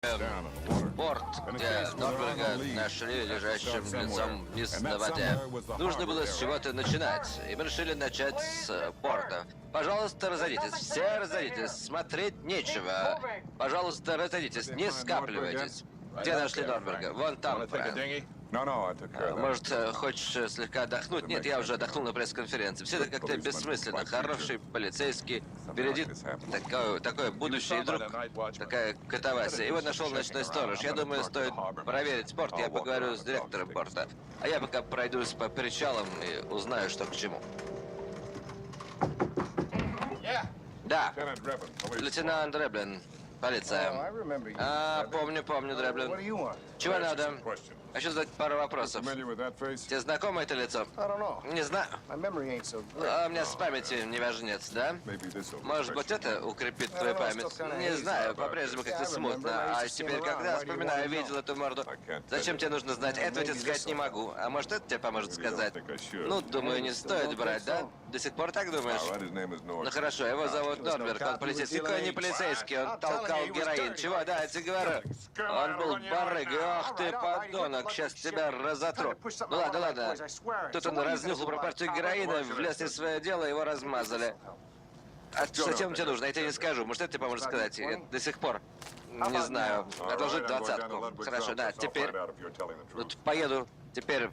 Порт, где Норберга нашли лежащим лицом вниз на воде. Нужно было с чего-то начинать, и мы решили начать с порта. Пожалуйста, разойдитесь, все разойдитесь, смотреть нечего. Пожалуйста, разойдитесь, не скапливайтесь. Где нашли Норберга? Вон там, Фрэнк. Может, хочешь слегка отдохнуть? Нет, я уже отдохнул на пресс-конференции. Все это как-то бессмысленно. Хороший полицейский, впереди такое будущее, и вдруг такая катавасия. Его нашел ночной сторож. Я думаю, стоит проверить порт. Я поговорю с директором порта. А я пока пройдусь по причалам и узнаю, что к чему. Да, лейтенант Дреблин. Полиция. Помню, Дреблин. Чего надо? Хочу задать пару вопросов. Тебе знакомо это лицо? Не знаю. А у меня с памятью неважнец, да? Может быть, это укрепит твою память? Не знаю, по-прежнему как-то смутно. А теперь, когда вспоминаю, видел эту морду. Зачем тебе нужно знать? Этого тебе сказать не могу. А может, это тебе поможет сказать? Ну, думаю, не стоит брать, да? До сих пор так думаешь? Ну хорошо, его зовут Норберг, он полицейский. Какой не полицейский, он толкал героин. Чего, да, я тебе говорю. Он был барыгой, ах ты, подонок, сейчас тебя разотру. Ну ладно. Тут он разнюхал про партию героина, влез не в свое дело, его размазали. А что тебе нужно? Я тебе не скажу. Может, это тебе поможет сказать? Я до сих пор не знаю. Одолжить 20-ку. Хорошо, да, теперь... Вот поеду теперь